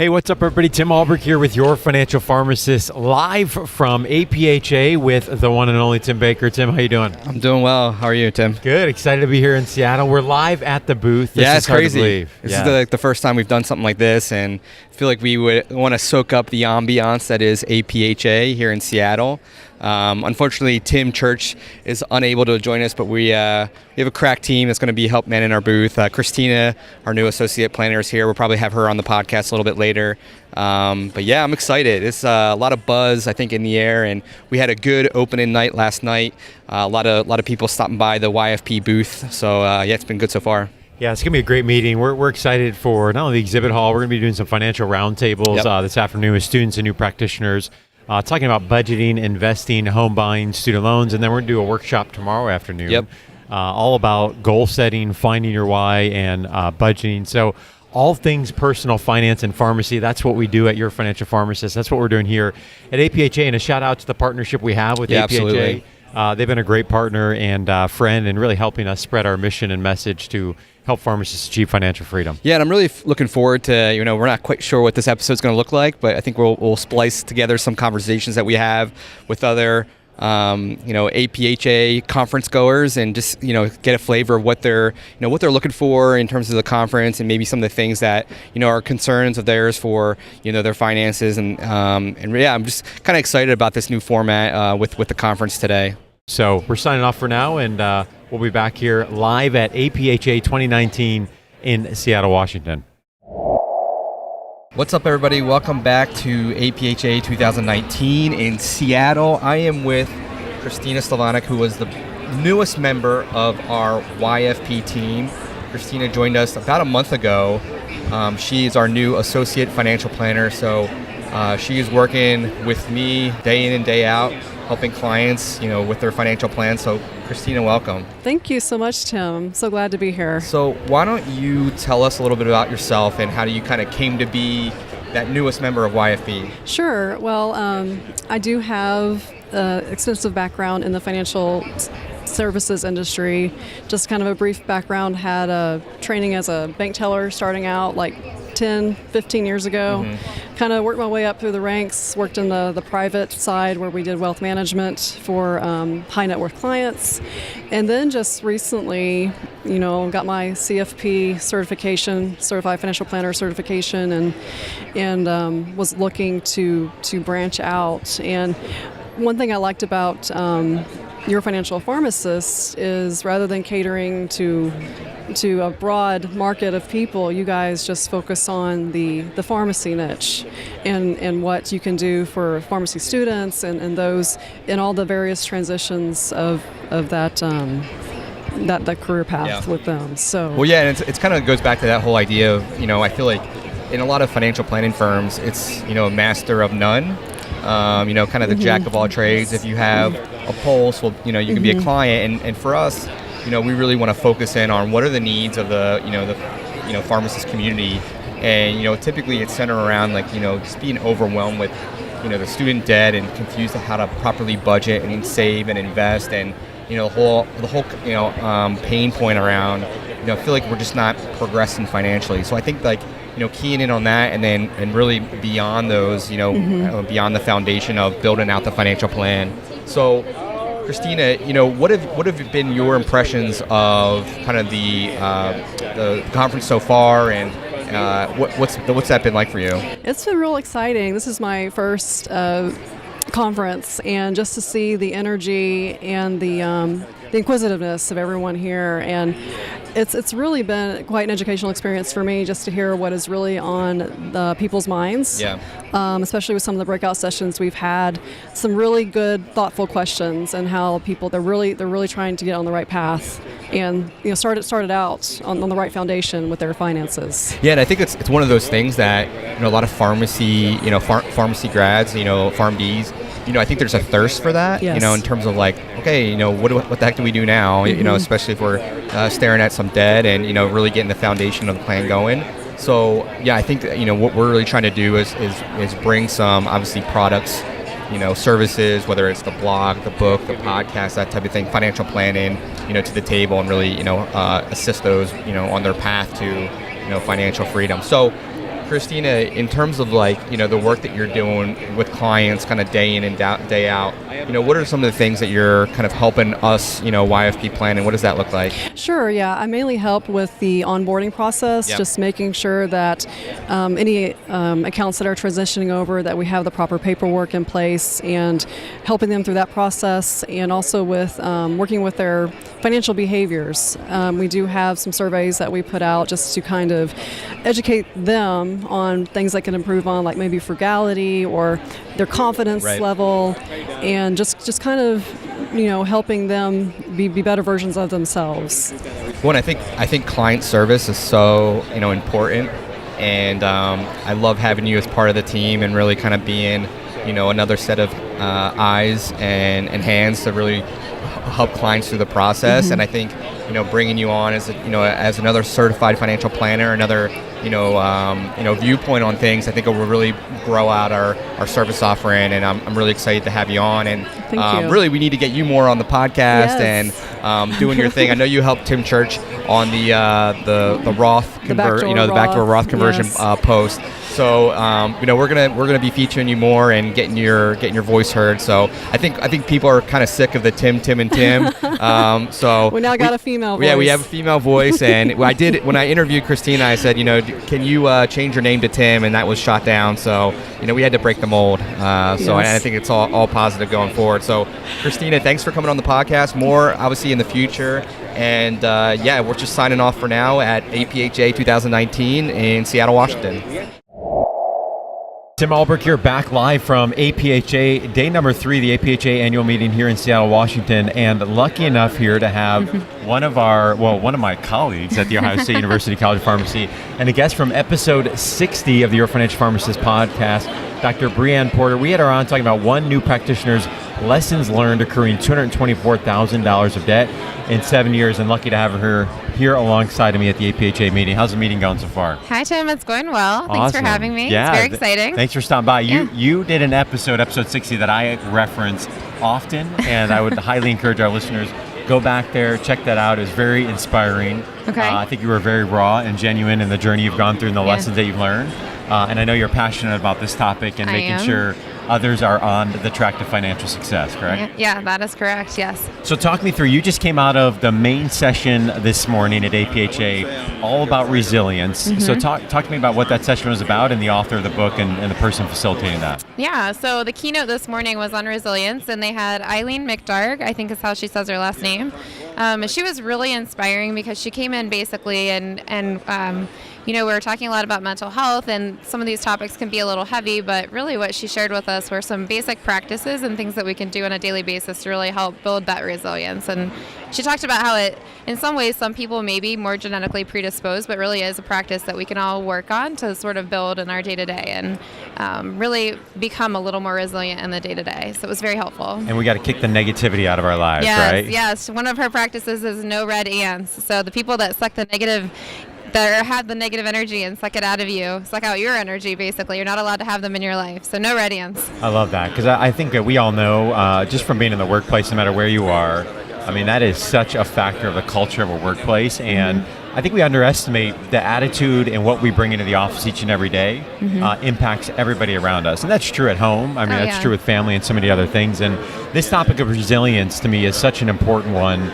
Hey, what's up, everybody? Tim Albrecht here with your financial pharmacist, live from APhA with the one and only Tim Baker. Tim, how you doing? I'm doing well. How are you, Tim? Good. Excited to be here in Seattle. We're live at the booth. This It's crazy. This is the first time we've done something like this, and I feel like we would want to soak up the ambiance that is APhA here in Seattle. Unfortunately, Tim Church is unable to join us, but we have a crack team that's going to be help manning our booth. Christina, our new associate planner, is here. We'll probably have her on the podcast a little bit later. But yeah, I'm excited. It's a lot of buzz, I think, in the air, and we had a good opening night last night. A lot of people stopping by the YFP booth. So yeah, it's been good so far. Yeah, it's going to be a great meeting. We're excited for not only the exhibit hall, we're going to be doing some financial roundtables this afternoon with students and new practitioners. Talking about budgeting, investing, home buying, student loans, and then we're going to do a workshop tomorrow afternoon. All about goal setting, finding your why, and budgeting. So all things personal finance and pharmacy, that's what we do at Your Financial Pharmacist. That's what we're doing here at APhA, and a shout out to the partnership we have with APhA. Absolutely. They've been a great partner and friend and really helping us spread our mission and message to help pharmacists achieve financial freedom. Yeah, and I'm really looking forward to, we're not quite sure what this episode's going to look like, but I think we'll splice together some conversations that we have with other APhA conference goers and just, get a flavor of what they're looking for in terms of the conference and maybe some of the things that, are concerns of theirs for, their finances. And yeah, I'm just kind of excited about this new format with the conference today. So we're signing off for now, and we'll be back here live at APhA 2019 in Seattle, Washington. What's up, everybody? Welcome back to APhA 2019 in Seattle. I am with Christina Slavanik, who was the newest member of our YFP team. Christina joined us about a month ago. She is our new associate financial planner, so she is working with me day in and day out, helping clients, with their financial plans. So, Christina, welcome. Thank you so much, Tim. I'm so glad to be here. So, why don't you tell us a little bit about yourself and how you kind of came to be that newest member of YFP? Sure. Well, I do have extensive background in the financial services industry. Just kind of a brief background, had a training as a bank teller starting out like 10, 15 years ago. Kind of worked my way up through the ranks, worked in the private side where we did wealth management for high net worth clients. And then just recently, got my CFP certification, Certified Financial Planner certification, and was looking to branch out. And one thing I liked about Your Financial Pharmacist is rather than catering to a broad market of people, you guys just focus on the pharmacy niche and what you can do for pharmacy students and those in all the various transitions of that career path with them. So well, yeah, and it's kind of goes back to that whole idea of I feel like in a lot of financial planning firms, it's a master of none. Kind of the jack of all trades. If you have a pulse, well, you can be a client. And for us, we really want to focus in on what are the needs of the pharmacist community. And, typically it's centered around just being overwhelmed with, the student debt and confused on how to properly budget and save and invest. And, the whole pain point around, I feel like we're just not progressing financially. So I think keying in on that and really beyond those, beyond the foundation of building out the financial plan. So, Christina, what have been your impressions of kind of the conference so far, and what's that been like for you? It's been real exciting. This is my first conference, and just to see the energy and the inquisitiveness of everyone here, and it's really been quite an educational experience for me just to hear what is really on the people's minds. Especially with some of the breakout sessions we've had, some really good, thoughtful questions, and how people they're really trying to get on the right path and started out on the right foundation with their finances. Yeah, and I think it's one of those things that a lot of pharmacy pharmacy grads, PharmDs, I think there's a thirst for that. Yes. In terms of what the heck do we do now? Especially if we're staring at some debt and really getting the foundation of the plan going. So yeah, I think what we're really trying to do is bring some obviously products, services, whether it's the blog, the book, the podcast, that type of thing, financial planning, to the table, and really assist those on their path to financial freedom. So, Christina, in terms of like, the work that you're doing with clients kind of day in and day out, what are some of the things that you're kind of helping us, YFP plan, and what does that look like? Sure, yeah. I mainly help with the onboarding process, just making sure that any accounts that are transitioning over, that we have the proper paperwork in place, and helping them through that process, and also with working with their financial behaviors. We do have some surveys that we put out just to kind of educate them on things that can improve on, like maybe frugality or their confidence level, and just kind of helping them be better versions of themselves. Well, I think client service is so important, and I love having you as part of the team and really kind of being another set of eyes and hands to really help clients through the process. And I think bringing you on as as another certified financial planner, another viewpoint on things, I think it will really grow out our service offering, and I'm really excited to have you on. And Thank you. Really, we need to get you more on the podcast and doing your thing. I know you helped Tim Church on the Roth the backdoor Roth conversion post. So we're gonna be featuring you more and getting your voice heard. So I think people are kind of sick of the Tim and Tim. So we now got a female voice. Yeah, we have a female voice, and I did when I interviewed Christina. I said, can you change your name to Tim, and that was shot down. So we had to break the mold. So I think it's all positive going forward. So Christina, thanks for coming on the podcast. More obviously in the future. And we're just signing off for now at APhA 2019 in Seattle, Washington. Tim Albrecht here, back live from APhA, day number 3, the APhA annual meeting here in Seattle, Washington, and lucky enough here to have one of my colleagues at the Ohio State University College of Pharmacy, and a guest from episode 60 of the Your Financial Pharmacist podcast, Dr. Breanne Porter. We had her on talking about one new practitioner's lessons learned accruing $224,000 of debt in 7 years, and lucky to have her here alongside of me at the APhA meeting. How's the meeting going so far? Hi, Tim. It's going well. Thanks Awesome. for having me. Yeah, it's very exciting. Thanks for stopping by. Yeah. You did an episode 60, that I reference often, and I would highly encourage our listeners, go back there, check that out. It was very inspiring. Okay. I think you were very raw and genuine in the journey you've gone through and the lessons that you've learned. And I know you're passionate about this topic and making sure others are on the track to financial success, correct? Yeah, that is correct, yes. So talk me through, you just came out of the main session this morning at APhA, all about resilience. So talk to me about what that session was about, and the author of the book and the person facilitating that. Yeah, so the keynote this morning was on resilience, and they had Eileen McDarg, I think is how she says her last name. She was really inspiring because she came in basically and we were talking a lot about mental health, and some of these topics can be a little heavy, but really what she shared with us were some basic practices and things that we can do on a daily basis to really help build that resilience. And she talked about how it, in some ways, some people may be more genetically predisposed, but really is a practice that we can all work on to sort of build in our day-to-day and really become a little more resilient in the day-to-day. So it was very helpful. And we got to kick the negativity out of our lives, right? Yes. One of her practices is no red ants. So the people that suck the negative, that have the negative energy and suck it out of you, suck out your energy, basically. You're not allowed to have them in your life. So no red ants. I love that, because I think that we all know, just from being in the workplace, no matter where you are, I mean, that is such a factor of the culture of a workplace. And I think we underestimate the attitude and what we bring into the office each and every day impacts everybody around us. And that's true at home. I mean, that's true with family and so many other things. And this topic of resilience to me is such an important one.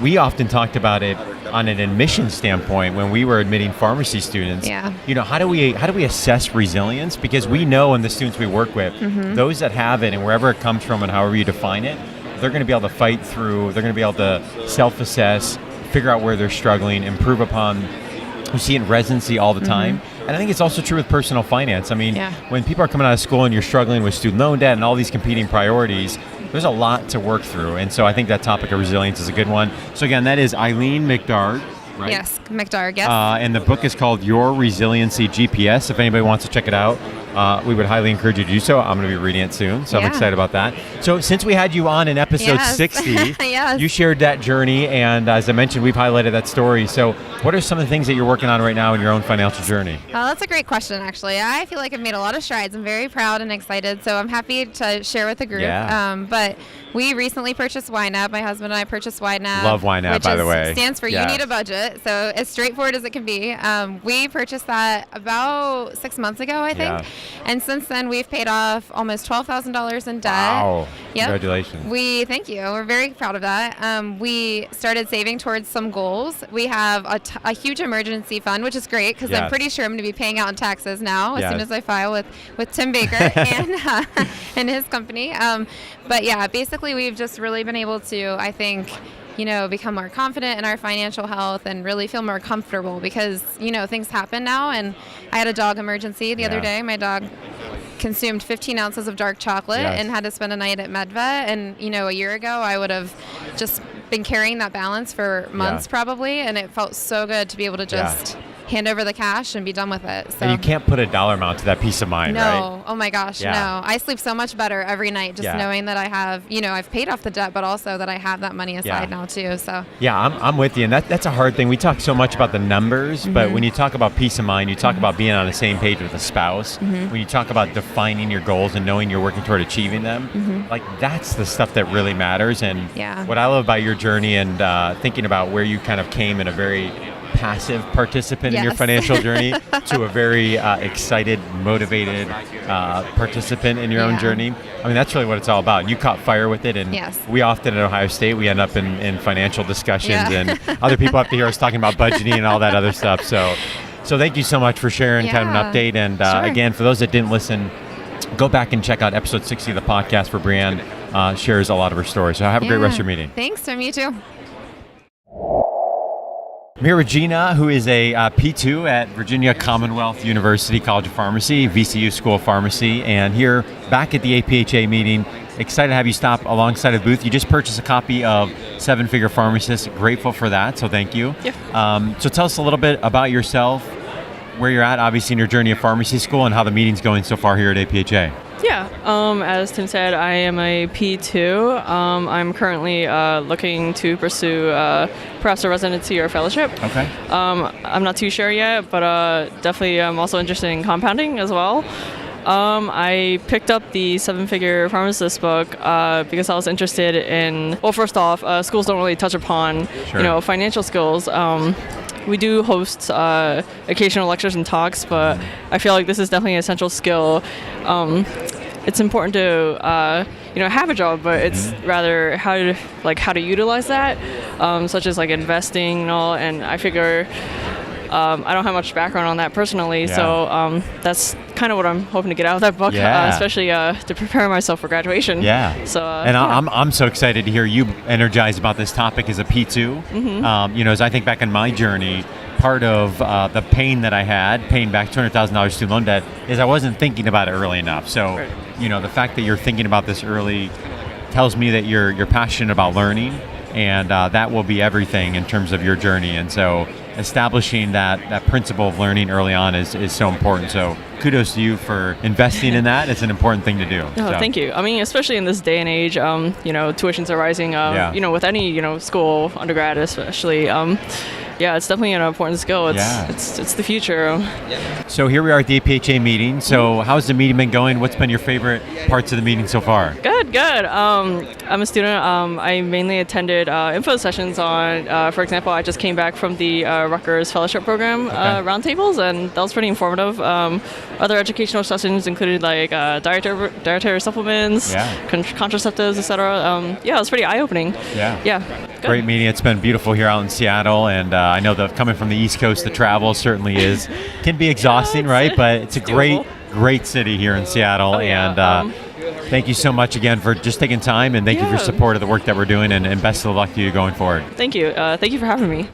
We often talked about it on an admission standpoint when we were admitting pharmacy students. How do we assess resilience? Because we know in the students we work with, those that have it, and wherever it comes from and however you define it, they're going to be able to fight through, they're going to be able to self-assess, figure out where they're struggling, improve upon. We see it in residency all the time. And I think it's also true with personal finance. I mean, when people are coming out of school and you're struggling with student loan debt and all these competing priorities, there's a lot to work through. And so I think that topic of resilience is a good one. So again, that is Eileen McDarg, right? Yes, McDarg, yes. And the book is called Your Resiliency GPS. If anybody wants to check it out, we would highly encourage you to do so. I'm going to be reading it soon, so I'm excited about that. So since we had you on in episode 60, you shared that journey, and as I mentioned, we've highlighted that story. So What are some of the things that you're working on right now in your own financial journey? That's a great question, actually. I feel like I've made a lot of strides. I'm very proud and excited, so I'm happy to share with the group. Yeah. But we recently purchased YNAB. My husband and I purchased YNAB. Love YNAB, by the way. Stands for You Need a Budget, so as straightforward as it can be. We purchased that about 6 months ago, I think. Yeah. And since then, we've paid off almost $12,000 in debt. Wow. Yep. Congratulations. Thank you. We're very proud of that. We started saving towards some goals. We have a huge emergency fund, which is great because I'm pretty sure I'm going to be paying out in taxes now as soon as I file with Tim Baker and his company. But yeah, basically we've just really been able to, I think, become more confident in our financial health and really feel more comfortable because, things happen now. And I had a dog emergency the other day. My dog consumed 15 ounces of dark chocolate and had to spend a night at MedVet. And, a year ago, I would have just been carrying that balance for months probably. And it felt so good to be able to just hand over the cash and be done with it. So. And you can't put a dollar amount to that peace of mind, right? No. Oh my gosh, no. I sleep so much better every night just knowing that I have, I've paid off the debt, but also that I have that money aside now too. So. Yeah, I'm with you. And that's a hard thing. We talk so much about the numbers, but when you talk about peace of mind, you talk about being on the same page with a spouse. When you talk about defining your goals and knowing you're working toward achieving them, like that's the stuff that really matters. And what I love about your journey and thinking about where you kind of came in a very passive participant in your financial journey to a very excited, motivated participant in your own journey. I mean, that's really what it's all about. You caught fire with it, and we often at Ohio State, we end up in financial discussions, and other people have to hear us talking about budgeting and all that other stuff. So thank you so much for sharing kind of an update. And again, for those that didn't listen, go back and check out episode 60 of the podcast where Brianne shares a lot of her stories. So have a great rest of your meeting. Thanks, Tim. You too. I'm here with Gina, who is a P2 at Virginia Commonwealth University College of Pharmacy, VCU School of Pharmacy, and here back at the APhA meeting. Excited to have you stop alongside of the booth. You just purchased a copy of Seven Figure Pharmacist. Grateful for that, so thank you. So tell us a little bit about yourself, where you're at, obviously in your journey of pharmacy school, and how the meeting's going so far here at APhA. As Tim said, I am a P2. I'm currently looking to pursue perhaps a residency or fellowship. Okay. I'm not too sure yet, but definitely I'm also interested in compounding as well. I picked up the Seven Figure Pharmacist book because I was interested in, well, first off, schools don't really touch upon, financial skills. We do host occasional lectures and talks, but I feel like this is definitely an essential skill. It's important to have a job, but it's rather how to utilize that, such as like investing and all. And I figure I don't have much background on that personally, so that's kind of what I'm hoping to get out of that book, especially to prepare myself for graduation. So I'm so excited to hear you energized about this topic as a P2. As I think back on my journey, part of the pain that I had, paying back $200,000 student loan debt, is I wasn't thinking about it early enough. So, the fact that you're thinking about this early tells me that you're passionate about learning, and that will be everything in terms of your journey. And so establishing that principle of learning early on is so important. So kudos to you for investing in that. It's an important thing to do. Thank you. I mean, especially in this day and age, tuitions are rising, with any, school, undergrad especially. It's definitely an important skill. It's the future. So here we are at the APhA meeting. So how's the meeting been going? What's been your favorite parts of the meeting so far? Good. I'm a student. I mainly attended info sessions on, for example, I just came back from the Rutgers Fellowship Program roundtables, and that was pretty informative. Other educational sessions included like dietary supplements, contraceptives, etc. It was pretty eye-opening. Great meeting. It's been beautiful here out in Seattle, and I know that coming from the East Coast, the travel certainly can be exhausting, right? But it's a great city here in Seattle, and thank you so much again for just taking time, and thank you for your support of the work that we're doing, and best of luck to you going forward. Thank you. Thank you for having me.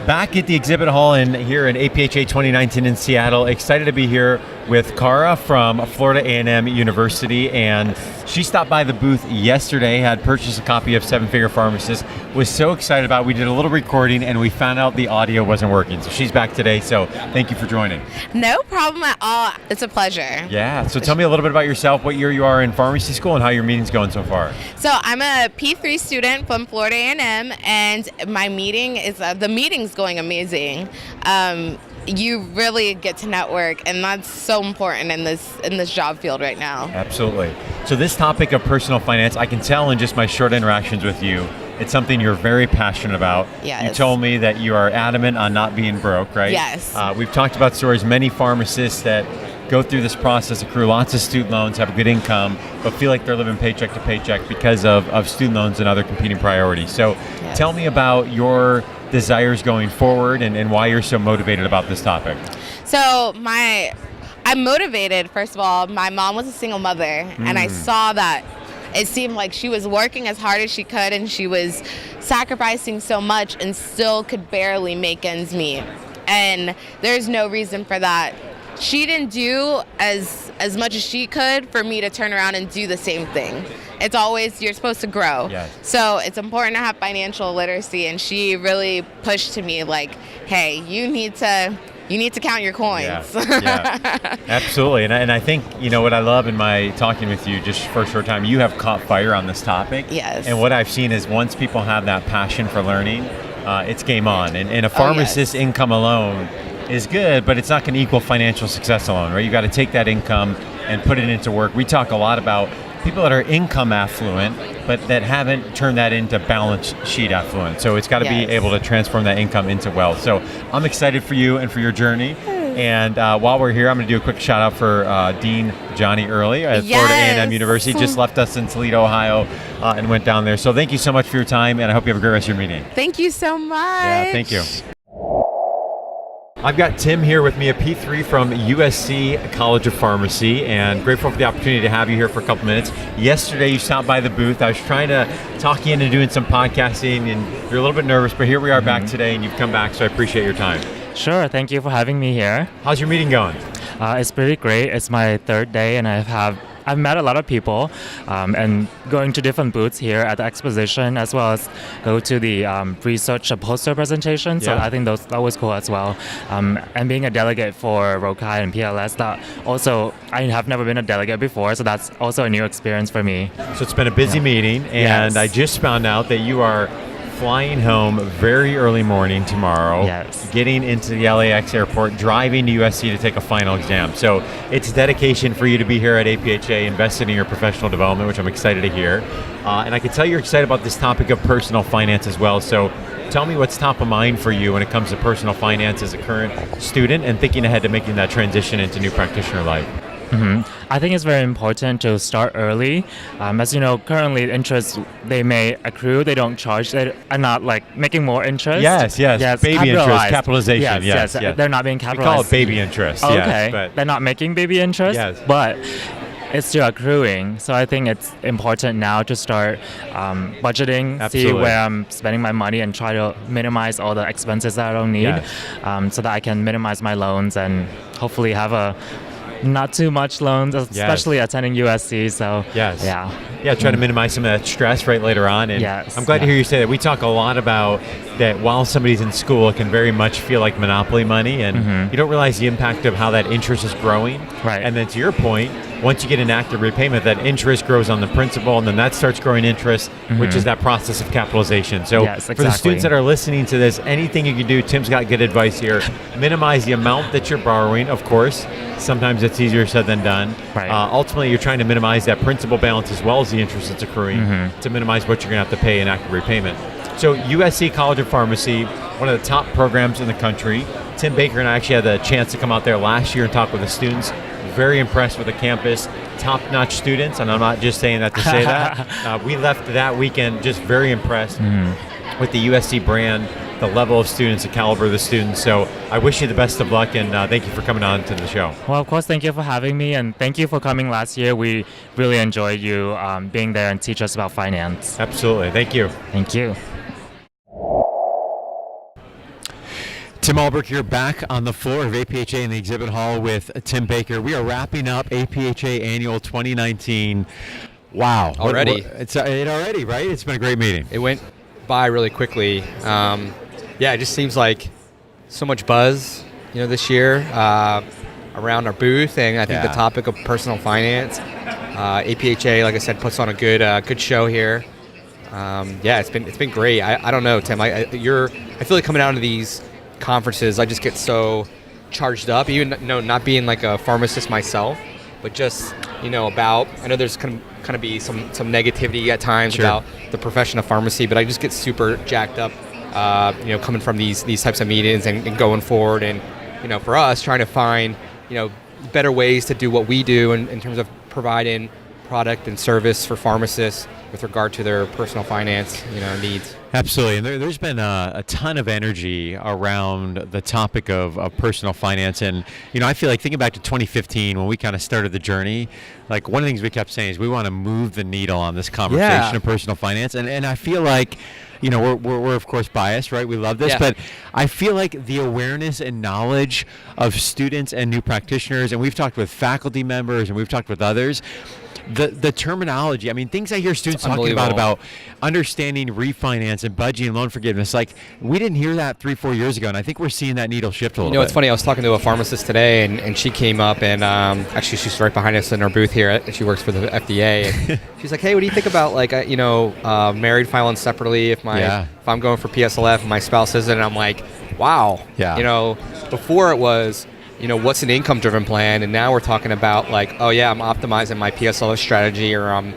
Back at the exhibit hall and here in APhA 2019 in Seattle. Excited to be here with Cara from Florida A&M University, and she stopped by the booth yesterday, had purchased a copy of Seven Figure Pharmacist, was so excited about it. We did a little recording and we found out the audio wasn't working. So she's back today, so thank you for joining. No problem at all. It's a pleasure. Yeah, so tell me a little bit about yourself, what year you are in pharmacy school, and how your meeting's going so far. So I'm a P3 student from Florida A&M, and my meeting is the meeting's going amazing. You really get to network, and that's so important in this job field right now. Absolutely. So this topic of personal finance, I can tell in just my short interactions with you, it's something you're very passionate about. Yes. You told me that you are adamant on not being broke, right? Yes. We've talked about stories, many pharmacists that go through this process, accrue lots of student loans, have a good income, but feel like they're living paycheck to paycheck because of student loans and other competing priorities. So Yes. Tell me about your desires going forward and why you're so motivated about this topic. So I'm motivated, first of all. My mom was a single mother, and I saw that it seemed like she was working as hard as she could, and she was sacrificing so much and still could barely make ends meet. And there's no reason for that. She didn't do as much as she could for me to turn around and do the same thing. It's always, you're supposed to grow. Yes. So it's important to have financial literacy, and she really pushed to me like, hey, you need to count your coins. Yeah, absolutely. And I think, what I love in my talking with you just for a short time, you have caught fire on this topic. Yes. And what I've seen is once people have that passion for learning, it's game on. And a pharmacist's income alone is good, but it's not going to equal financial success alone, right? You got to take that income and put it into work. We talk a lot about people that are income affluent, but that haven't turned that into balance sheet affluent. So it's got to be able to transform that income into wealth. So I'm excited for you and for your journey. And while we're here, I'm going to do a quick shout out for Dean Johnny Early at Florida A&M University. Just left us in Toledo, Ohio, and went down there. So thank you so much for your time, and I hope you have a great rest of your meeting. Thank you so much. Yeah, thank you. I've got Tim here with me, a P3 from USC College of Pharmacy, and grateful for the opportunity to have you here for a couple minutes. Yesterday, you stopped by the booth. I was trying to talk you into doing some podcasting, and you're a little bit nervous, but here we are back today, and you've come back, so I appreciate your time. Sure, thank you for having me here. How's your meeting going? It's pretty great. It's my third day, and I've met a lot of people and going to different booths here at the exposition, as well as go to the research poster presentation. So I think that was cool as well. And being a delegate for ROCAI and PLS, I have never been a delegate before, so that's also a new experience for me. So it's been a busy meeting, and I just found out that you are flying home very early morning tomorrow, getting into the LAX airport, driving to USC to take a final exam. So it's dedication for you to be here at APhA, invested in your professional development, which I'm excited to hear. And I can tell you're excited about this topic of personal finance as well. So tell me what's top of mind for you when it comes to personal finance as a current student and thinking ahead to making that transition into new practitioner life. I think it's very important to start early. As you know, currently interest they may accrue, they don't charge, they are not like making more interest. Yes, baby interest, capitalization. Yes. They're not being capitalized. We call it baby interest. Okay, yes, but they're not making baby interest, but it's still accruing. So I think it's important now to start budgeting, see where I'm spending my money, and try to minimize all the expenses that I don't need, so that I can minimize my loans and hopefully have not too much loans, especially attending USC. So try to minimize some of that stress right later on. And I'm glad to hear you say that. We talk a lot about that while somebody's in school, it can very much feel like monopoly money, and you don't realize the impact of how that interest is growing. Right. And then to your point, once you get an active repayment, that interest grows on the principal, and then that starts growing interest, which is that process of capitalization. So for the students that are listening to this, anything you can do, Tim's got good advice here. Minimize the amount that you're borrowing, of course. Sometimes it's easier said than done. Right. Ultimately, you're trying to minimize that principal balance as well as the interest that's accruing to minimize what you're going to have to pay in active repayment. So USC College of Pharmacy, one of the top programs in the country. Tim Baker and I actually had the chance to come out there last year and talk with the students. Very impressed with the campus, top-notch students, and I'm not just saying that to say that. We left that weekend just very impressed with the USC brand, the level of students, the caliber of the students. So I wish you the best of luck, and thank you for coming on to the show. Well, of course, thank you for having me, and thank you for coming last year. We really enjoyed you being there and teach us about finance. Absolutely. Thank you. Thank you. Tim Albrecht here, back on the floor of APHA in the exhibit hall with Tim Baker. We are wrapping up APHA Annual 2019. Wow. Already. It's already, right? It's been a great meeting. It went by really quickly. It just seems like so much buzz, this year around our booth, and I think the topic of personal finance. APHA, like I said, puts on a good show here. It's been great. I don't know, Tim. I feel like coming out of these conferences, I just get so charged up. Even not being like a pharmacist myself, but just about. I know there's kind of be some negativity at times about the profession of pharmacy, but I just get super jacked up. Coming from these types of meetings and going forward, and for us trying to find better ways to do what we do in terms of providing product and service for pharmacists with regard to their personal finance needs. Absolutely, and there's been a ton of energy around the topic of personal finance, and I feel like thinking back to 2015 when we kind of started the journey, like one of the things we kept saying is we want to move the needle on this conversation of personal finance, and I feel like we're of course biased, right? We love this, but I feel like the awareness and knowledge of students and new practitioners, and we've talked with faculty members and we've talked with others, the terminology, I mean, things I hear students talking about understanding refinance and budgeting and loan forgiveness, like we didn't hear that 3-4 years ago, and I think we're seeing that needle shift a little bit. It's funny, I was talking to a pharmacist today, and she came up, and actually she's right behind us in our booth here. She works for the FDA, and she's like, hey, what do you think about married filing separately if I'm going for PSLF and my spouse isn't? And I'm like, wow. Before it was, what's an income-driven plan? And now we're talking about like, oh yeah, I'm optimizing my PSLF strategy, or I'm,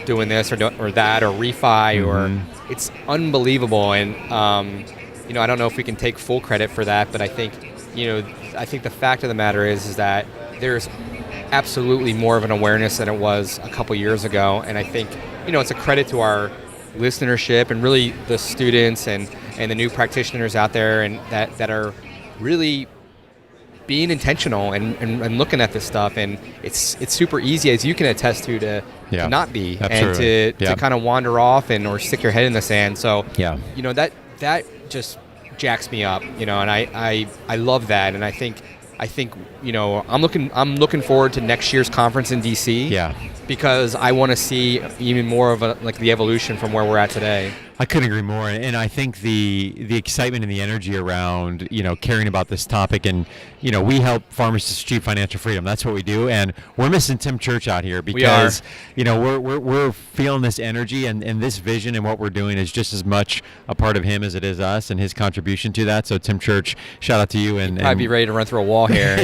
doing this or that, or refi, or it's unbelievable. And, I don't know if we can take full credit for that, but I think the fact of the matter is that there's absolutely more of an awareness than it was a couple years ago. And I think, it's a credit to our listenership and really the students and the new practitioners out there, and that are really being intentional and looking at this stuff. And it's super easy, as you can attest to not be. Absolutely. And to kind of wander off or stick your head in the sand. So that just jacks me up, and I love that. And I think I'm looking forward to next year's conference in DC, because I want to see even more of the evolution from where we're at today. I couldn't agree more, and I think the excitement and the energy around caring about this topic, and we help pharmacists achieve financial freedom. That's what we do, and we're missing Tim Church out here because we're feeling this energy and this vision, and what we're doing is just as much a part of him as it is us and his contribution to that. So Tim Church, shout out to you. And I'd be ready to run through a wall here.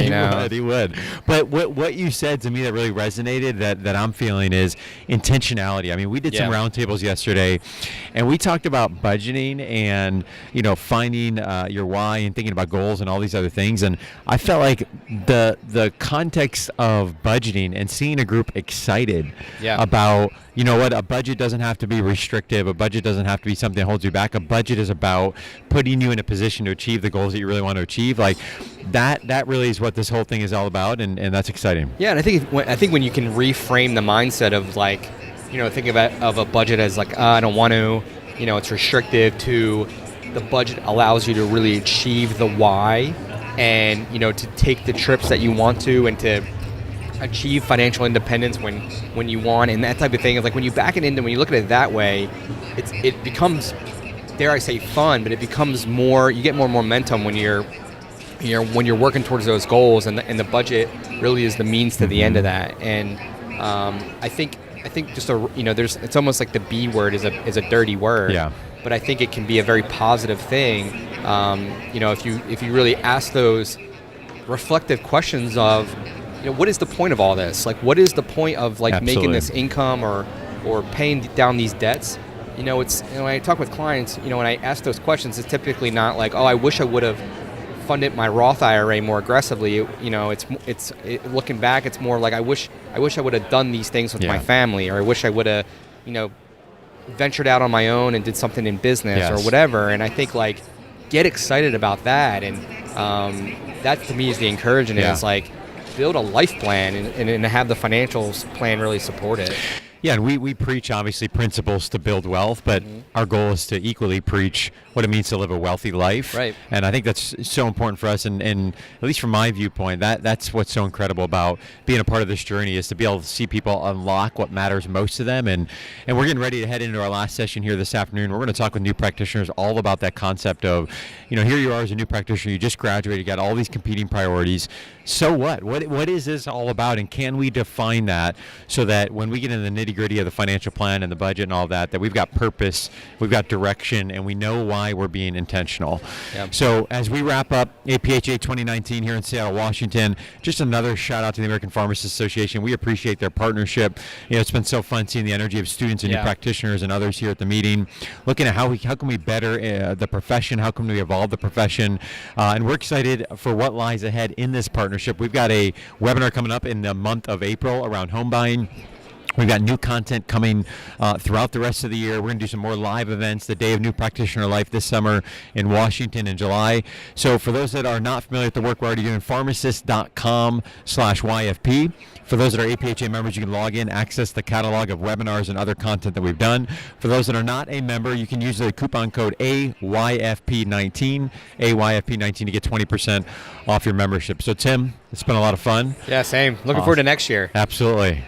He would. But what you said to me that really resonated, that I'm feeling, is intentionality. I mean, we did some roundtables yesterday, and we talked about budgeting and finding your why and thinking about goals and all these other things. And I felt like the context of budgeting and seeing a group excited about a budget doesn't have to be restrictive. A budget doesn't have to be something that holds you back. A budget is about putting you in a position to achieve the goals that you really want to achieve. Like that really is what this whole thing is all about, and that's exciting. Yeah, and I think when you can reframe the mindset of thinking of a budget as I don't want to, it's restrictive, to the budget allows you to really achieve the why, and to take the trips that you want to, and to achieve financial independence when you want, and that type of thing. Is when you back it into, when you look at it that way, it becomes, dare I say, fun, but it becomes more. You get more momentum when you're working towards those goals, and the budget really is the means to the end of that. And I think just it's almost like the B word is a dirty word. Yeah. But I think it can be a very positive thing. If you really ask those reflective questions of, what is the point of all this? What is the point of making this income or paying down these debts? It's when I talk with clients, when I ask those questions, it's typically not I wish I would have funded my Roth IRA more aggressively. It's looking back, it's more I wish I would have done these things with my family, or I wish I would have, ventured out on my own and did something in business or whatever. And I think get excited about that, and that to me is the encouragement. Is build a life plan and have the financials plan really support it. Yeah, and we preach obviously principles to build wealth, but our goal is to equally preach what it means to live a wealthy life. Right. And I think that's so important for us, and at least from my viewpoint, that's what's so incredible about being a part of this journey, is to be able to see people unlock what matters most to them. And we're getting ready to head into our last session here this afternoon. We're going to talk with new practitioners all about that concept of, here you are as a new practitioner, you just graduated, you got all these competing priorities. So what? What is this all about, and can we define that so that when we get into the nitty-gritty of the financial plan and the budget and all that we've got purpose, we've got direction, and we know why we're being intentional. Yep. So as we wrap up APHA 2019 here in Seattle, Washington, just another shout out to the American Pharmacists Association. We appreciate their partnership. It's been so fun seeing the energy of students and new practitioners and others here at the meeting, looking at how can we better the profession, how can we evolve the profession, and we're excited for what lies ahead in this partnership. We've got a webinar coming up in the month of April around home buying. We've got new content coming throughout the rest of the year. We're going to do some more live events, the Day of New Practitioner Life this summer in Washington in July. So for those that are not familiar with the work we're already doing, pharmacist.com/YFP. For those that are APHA members, you can log in, access the catalog of webinars and other content that we've done. For those that are not a member, you can use the coupon code AYFP19 to get 20% off your membership. So Tim, it's been a lot of fun. Yeah, same. Looking forward to next year. Absolutely.